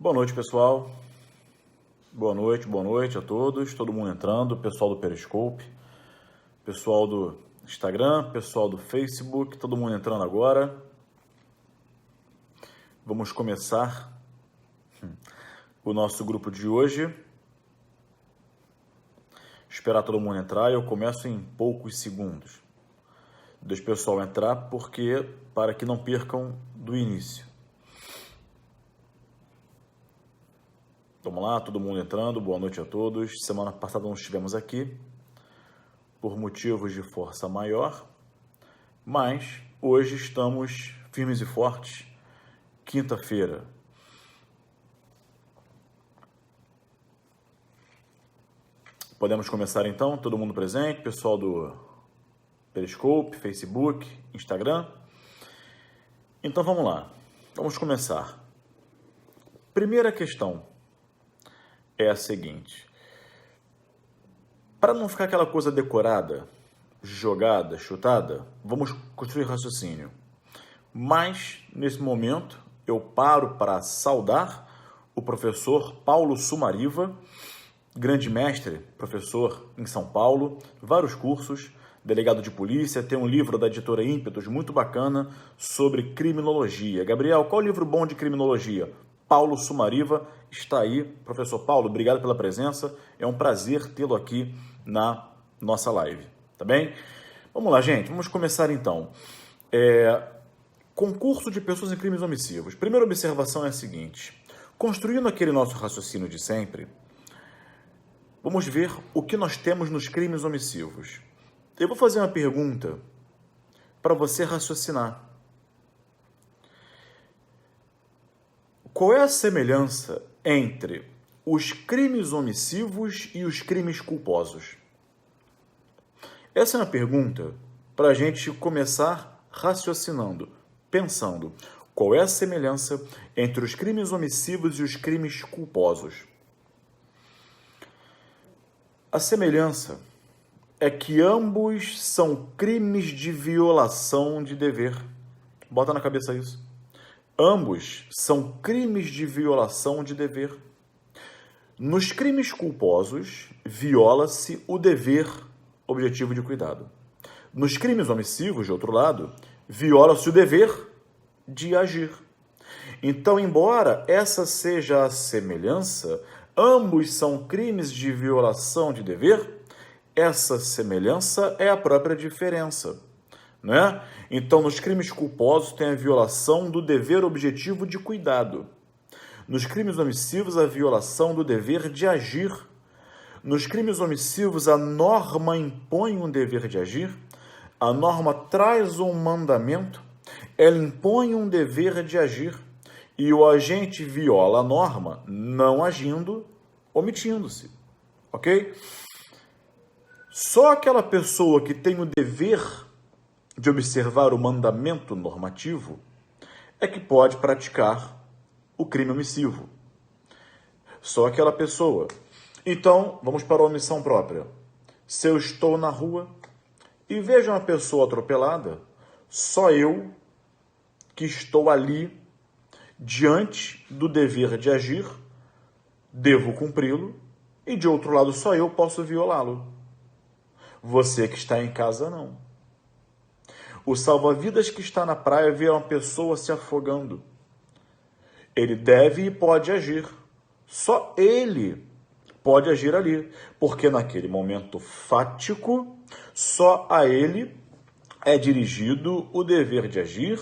Boa noite, pessoal. Boa noite a todos. Todo mundo entrando, pessoal do Periscope, pessoal do Instagram, pessoal do Facebook, todo mundo entrando agora. Vamos começar o nosso grupo de hoje. Esperar todo mundo entrar. Eu começo em poucos segundos. Deixa o pessoal entrar para que não percam do início. Vamos lá, todo mundo entrando, boa noite a todos. Semana passada não estivemos aqui, por motivos de força maior, mas hoje estamos firmes e fortes, quinta-feira. Podemos começar então, todo mundo presente, pessoal do Periscope, Facebook, Instagram. Então vamos lá, vamos começar. Primeira questão é a seguinte: para não ficar aquela coisa decorada, jogada, chutada, vamos construir raciocínio. Mas, nesse momento, eu paro para saudar o professor Paulo Sumariva, grande mestre, professor em São Paulo, vários cursos, delegado de polícia, tem um livro da editora Ímpetos muito bacana sobre criminologia. Gabriel, qual livro bom de criminologia? Paulo Sumariva está aí. Professor Paulo, obrigado pela presença. É um prazer tê-lo aqui na nossa live, tá bem? Vamos lá, gente. Vamos começar então. Concurso de pessoas em crimes omissivos. Primeira observação é a seguinte: construindo aquele nosso raciocínio de sempre, vamos ver o que nós temos nos crimes omissivos. Eu vou fazer uma pergunta para você raciocinar. Qual é a semelhança entre os crimes omissivos e os crimes culposos? Essa é uma pergunta para a gente começar raciocinando, pensando. Qual é a semelhança entre os crimes omissivos e os crimes culposos? A semelhança é que ambos são crimes de violação de dever. Bota na cabeça isso. Ambos são crimes de violação de dever. Nos crimes culposos, viola-se o dever objetivo de cuidado. Nos crimes omissivos, de outro lado, viola-se o dever de agir. Então, embora essa seja a semelhança, ambos são crimes de violação de dever, essa semelhança é a própria diferença. Né? Então, nos crimes culposos tem a violação do dever objetivo de cuidado. Nos crimes omissivos, a violação do dever de agir. Nos crimes omissivos, a norma impõe um dever de agir, a norma traz um mandamento, ela impõe um dever de agir, e o agente viola a norma não agindo, omitindo-se. Ok? Só aquela pessoa que tem o dever de observar o mandamento normativo é que pode praticar o crime omissivo. Só aquela pessoa. Então, vamos para a omissão própria. Se eu estou na rua e vejo uma pessoa atropelada, só eu que estou ali diante do dever de agir, devo cumpri-lo, e de outro lado só eu posso violá-lo. Você que está em casa, não. O salva-vidas que está na praia vê uma pessoa se afogando. Ele deve e pode agir. Só ele pode agir ali, porque naquele momento fático, só a ele é dirigido o dever de agir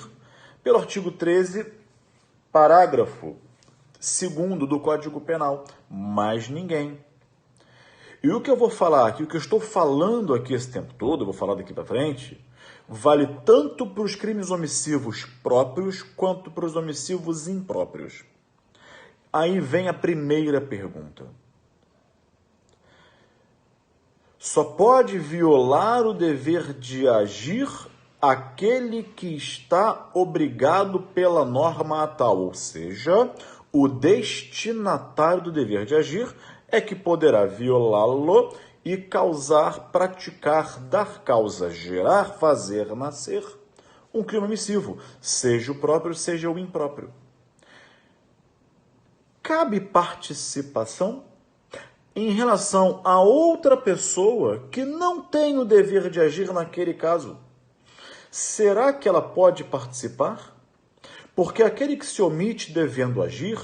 pelo artigo 13, parágrafo 2º do Código Penal. Mais ninguém. E o que eu vou falar aqui, o que eu estou falando aqui esse tempo todo, eu vou falar daqui para frente, vale tanto para os crimes omissivos próprios quanto para os omissivos impróprios. Aí vem a primeira pergunta. Só pode violar o dever de agir aquele que está obrigado pela norma a tal, ou seja, o destinatário do dever de agir é que poderá violá-lo e causar, praticar, dar causa, gerar, fazer, nascer um crime omissivo, seja o próprio, seja o impróprio. cabe participação em relação a outra pessoa que não tem o dever de agir naquele caso? Será que ela pode participar? Porque aquele que se omite devendo agir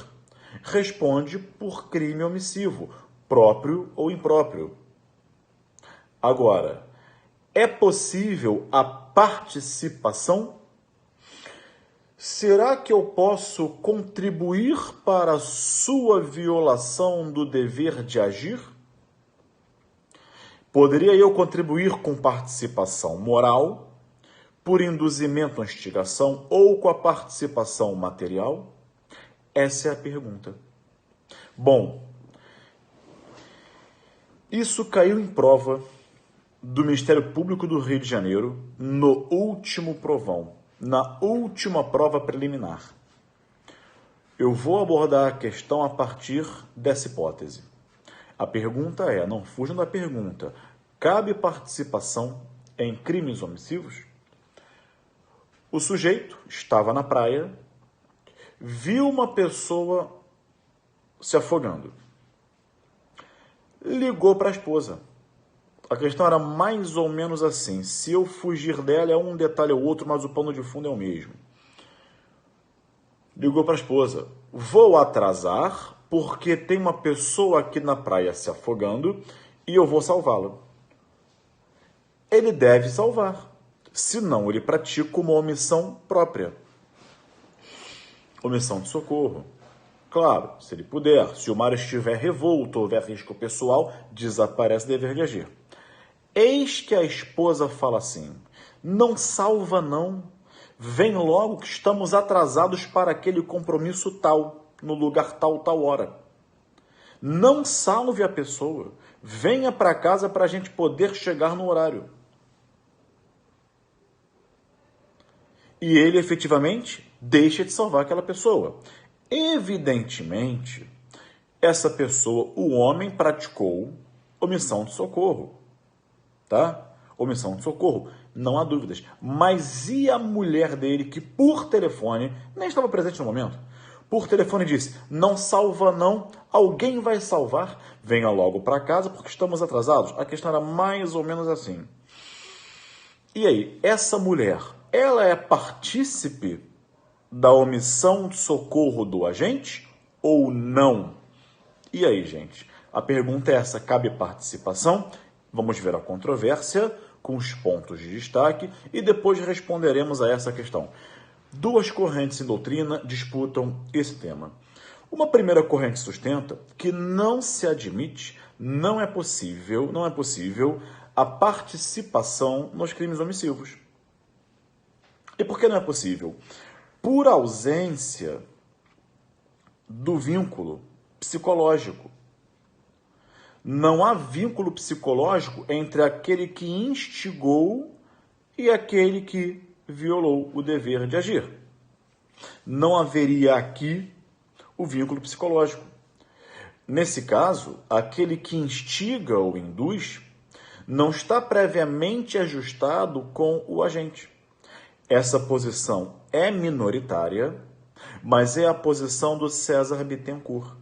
responde por crime omissivo, próprio ou impróprio. Agora, é possível a participação? Será que eu posso contribuir para a sua violação do dever de agir? Poderia eu contribuir com participação moral, por induzimento à instigação ou com a participação material? Essa é a pergunta. Bom, isso caiu em prova do Ministério Público do Rio de Janeiro no último provão, na última prova preliminar. Eu vou abordar a questão a partir dessa hipótese. A pergunta é, não fujam da pergunta, cabe participação em crimes omissivos? O sujeito estava na praia, viu uma pessoa se afogando. Ligou para a esposa. A questão era mais ou menos assim: se eu fugir dela é um detalhe ou outro, mas o pano de fundo é o mesmo. Ligou para a esposa: vou atrasar porque tem uma pessoa aqui na praia se afogando e eu vou salvá-la. Ele deve salvar, senão ele pratica uma omissão própria. Omissão de socorro. Claro, se ele puder, se o mar estiver revolto ou houver risco pessoal, desaparece o dever de agir. Eis que a esposa fala assim: não salva não, vem logo que estamos atrasados para aquele compromisso tal, no lugar tal, tal hora. Não salve a pessoa, venha para casa para a gente poder chegar no horário. E ele efetivamente deixa de salvar aquela pessoa. Evidentemente, essa pessoa, o homem, praticou omissão de socorro. Tá? Omissão de socorro, não há dúvidas. Mas e a mulher dele que por telefone, nem estava presente no momento, por telefone disse: não salva não, alguém vai salvar, venha logo para casa porque estamos atrasados? A questão era mais ou menos assim. E aí, essa mulher, ela é partícipe da omissão de socorro do agente ou não? E aí, gente? A pergunta é essa: cabe participação? Vamos ver a controvérsia com os pontos de destaque e depois responderemos a essa questão. Duas correntes em doutrina disputam esse tema. Uma primeira corrente sustenta que não se admite, não é possível a participação nos crimes omissivos. E por que não é possível? Por ausência do vínculo psicológico. Não há vínculo psicológico entre aquele que instigou e aquele que violou o dever de agir. Não haveria aqui o vínculo psicológico. Nesse caso, aquele que instiga ou induz não está previamente ajustado com o agente. Essa posição é minoritária, mas é a posição do César Bittencourt.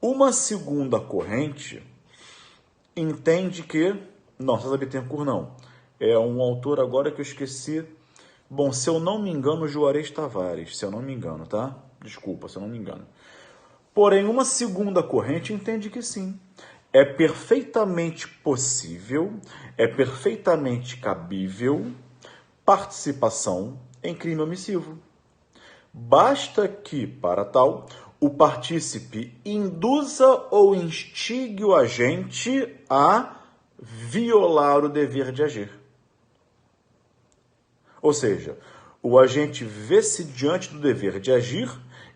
Uma segunda corrente entende que... Não, César Bittencourt não. É um autor agora que eu esqueci. Bom, se eu não me engano, Juarez Tavares. Se eu não me engano, tá? Desculpa, se eu não me engano. Porém, uma segunda corrente entende que sim. É perfeitamente possível, é perfeitamente cabível participação em crime omissivo. Basta que, para tal, o partícipe induza ou instigue o agente a violar o dever de agir. Ou seja, o agente vê-se diante do dever de agir,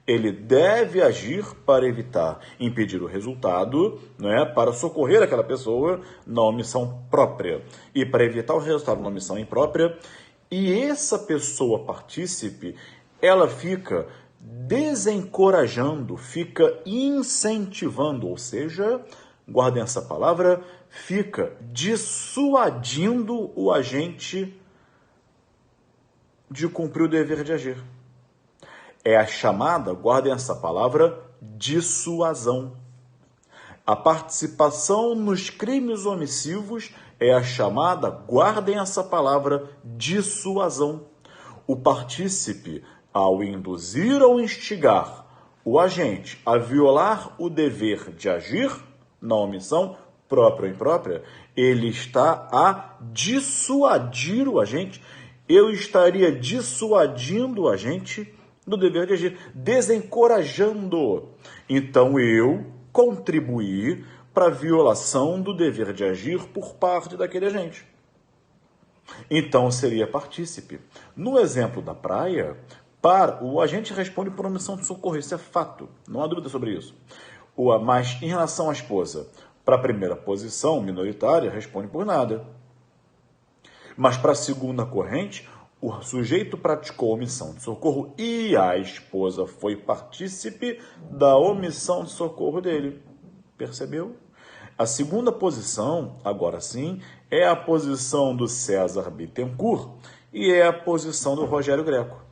ele deve agir para evitar, impedir o resultado, né, para socorrer aquela pessoa na omissão própria. E para evitar o resultado na omissão imprópria, e essa pessoa partícipe, ela fica desencorajando, fica incentivando, ou seja, guardem essa palavra, fica dissuadindo o agente de cumprir o dever de agir. É a chamada, guardem essa palavra, dissuasão. A participação nos crimes omissivos é a chamada, guardem essa palavra, dissuasão. O partícipe, ao induzir ou instigar o agente a violar o dever de agir na omissão própria ou imprópria, ele está a dissuadir o agente. Eu estaria dissuadindo o agente do dever de agir, desencorajando. Então eu contribuí para a violação do dever de agir por parte daquele agente. Então seria partícipe. No exemplo da praia, o agente responde por omissão de socorro, isso é fato, não há dúvida sobre isso. Mas em relação à esposa, para a primeira posição minoritária, responde por nada. Mas para a segunda corrente, o sujeito praticou omissão de socorro e a esposa foi partícipe da omissão de socorro dele. Percebeu? A segunda posição, agora sim, é a posição do César Bittencourt e é a posição do Rogério Greco.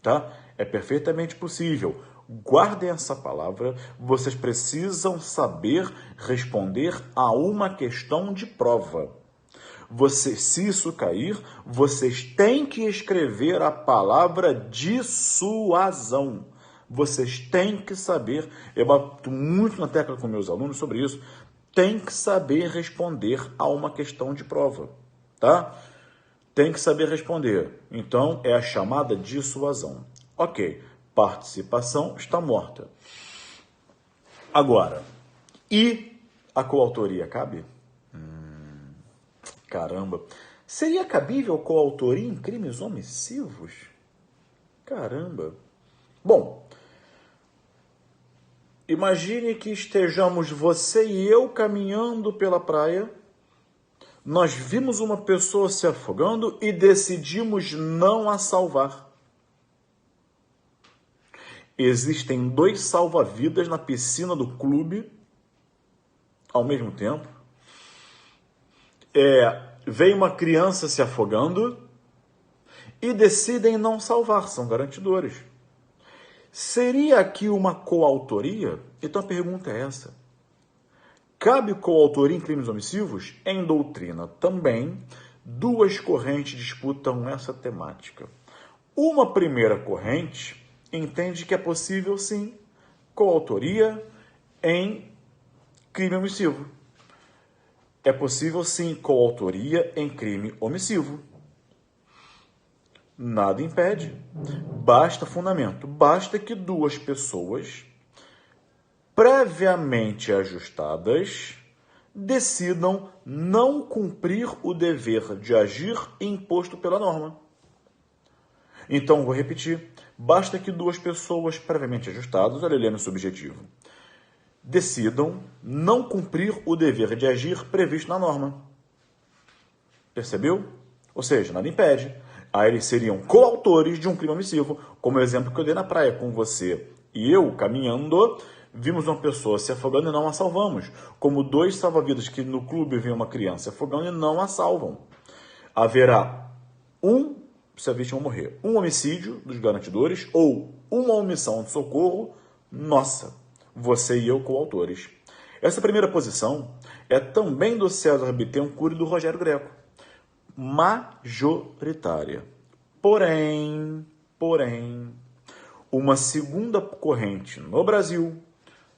Tá? É perfeitamente possível. Guardem essa palavra, vocês precisam saber responder a uma questão de prova. Se isso cair, vocês têm que escrever a palavra dissuasão. Vocês têm que saber, eu bato muito na tecla com meus alunos sobre isso, tem que saber responder a uma questão de prova, tá? Tem que saber responder. Então, é a chamada dissuasão. Ok, participação está morta. Agora, e a coautoria cabe? Caramba. Seria cabível coautoria em crimes omissivos? Caramba. Bom, imagine que estejamos você e eu caminhando pela praia. Nós vimos uma pessoa se afogando e decidimos não a salvar. Existem 2 salva-vidas na piscina do clube ao mesmo tempo. Vem uma criança se afogando e decidem não salvar, são garantidores. Seria aqui uma coautoria? Então a pergunta é essa. Cabe coautoria em crimes omissivos? Em doutrina também, 2 correntes disputam essa temática. Uma primeira corrente entende que é possível, sim, coautoria em crime omissivo. É possível, sim, coautoria em crime omissivo. Nada impede. Basta fundamento. Basta que 2 pessoas previamente ajustadas decidam não cumprir o dever de agir imposto pela norma. Então, vou repetir. Basta que 2 pessoas previamente ajustadas, olha ali no subjetivo, decidam não cumprir o dever de agir previsto na norma. Percebeu? Ou seja, nada impede. Aí eles seriam coautores de um crime omissivo, como o exemplo que eu dei na praia com você e eu caminhando, vimos uma pessoa se afogando e não a salvamos. Como 2 salva-vidas que no clube vem uma criança se afogando e não a salvam. Haverá se a vítima morrer, um homicídio dos garantidores ou uma omissão de socorro nossa. Você e eu coautores. Essa primeira posição é também do César Bittencourt e do Rogério Greco. Majoritária. Porém, uma segunda corrente no Brasil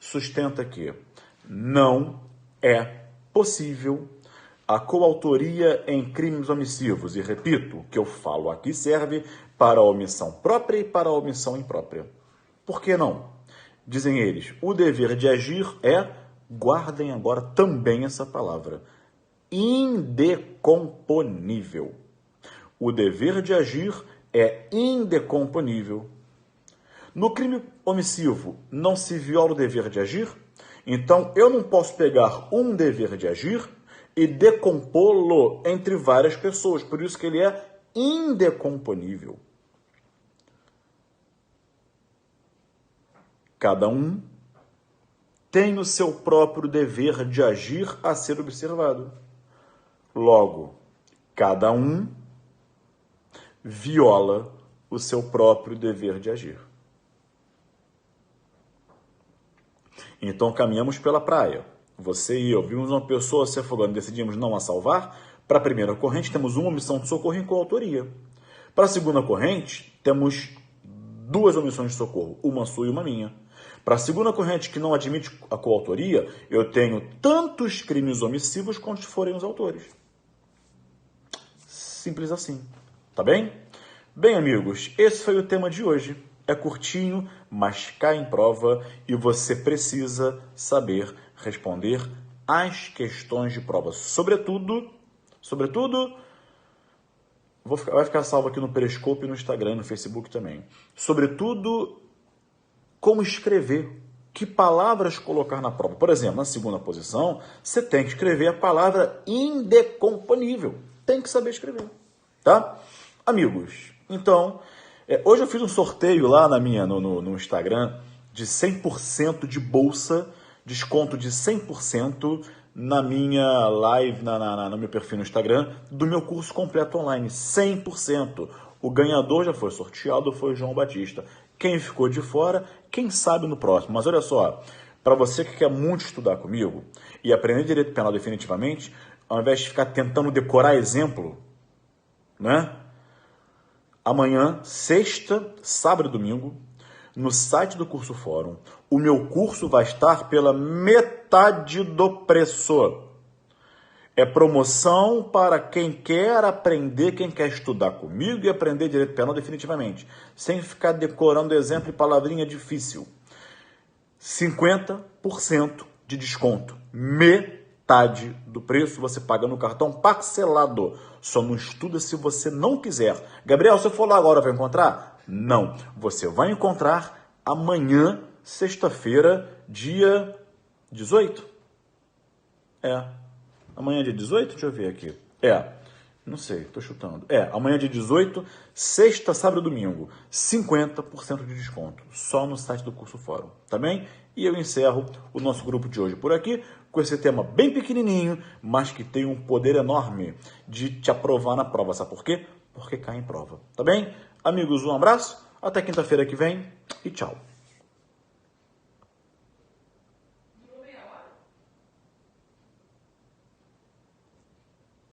sustenta que não é possível a coautoria em crimes omissivos. E repito, o que eu falo aqui serve para a omissão própria e para a omissão imprópria. Por que não? Dizem eles, o dever de agir é, guardem agora também essa palavra, indecomponível. O dever de agir é indecomponível. No crime omissivo, não se viola o dever de agir? Então, eu não posso pegar um dever de agir e decompô-lo entre várias pessoas. Por isso que ele é indecomponível. Cada um tem o seu próprio dever de agir a ser observado. Logo, cada um viola o seu próprio dever de agir. Então caminhamos pela praia. Você e eu vimos uma pessoa se afogando e decidimos não a salvar. Para a primeira corrente, temos uma omissão de socorro em coautoria. Para a segunda corrente, temos 2 omissões de socorro, uma sua e uma minha. Para a segunda corrente, que não admite a coautoria, eu tenho tantos crimes omissivos quanto forem os autores. Simples assim. Tá bem? Bem, amigos, esse foi o tema de hoje. É curtinho, mas cai em prova e você precisa saber responder às questões de prova. Sobretudo, vai ficar salvo aqui no Periscope, no Instagram, no Facebook também. Sobretudo, como escrever, que palavras colocar na prova. Por exemplo, na segunda posição, você tem que escrever a palavra indecomponível. Tem que saber escrever, tá? Amigos, então, hoje eu fiz um sorteio lá no Instagram de 100% de bolsa, desconto de 100% na minha live, no meu perfil no Instagram, do meu curso completo online, 100%. O ganhador já foi sorteado, foi o João Batista. Quem ficou de fora, quem sabe no próximo. Mas olha só, para você que quer muito estudar comigo e aprender direito penal definitivamente, ao invés de ficar tentando decorar exemplo, né? Amanhã, sexta, sábado e domingo, no site do Curso Fórum, o meu curso vai estar pela metade do preço. É promoção para quem quer aprender, quem quer estudar comigo e aprender direito penal definitivamente, sem ficar decorando exemplo e palavrinha difícil. 50% de desconto. Metade do preço você paga no cartão parcelado. Só não estuda se você não quiser. Gabriel, se eu for lá agora, vai encontrar? Não. Você vai encontrar amanhã, sexta-feira, dia 18. Amanhã é dia 18? Deixa eu ver aqui. Não sei, tô chutando. Amanhã é dia 18, sexta, sábado e domingo. 50% de desconto. Só no site do Curso Fórum, tá bem? E eu encerro o nosso grupo de hoje por aqui, com esse tema bem pequenininho, mas que tem um poder enorme de te aprovar na prova. Sabe por quê? Porque cai em prova, tá bem? Amigos, um abraço, até quinta-feira que vem e tchau.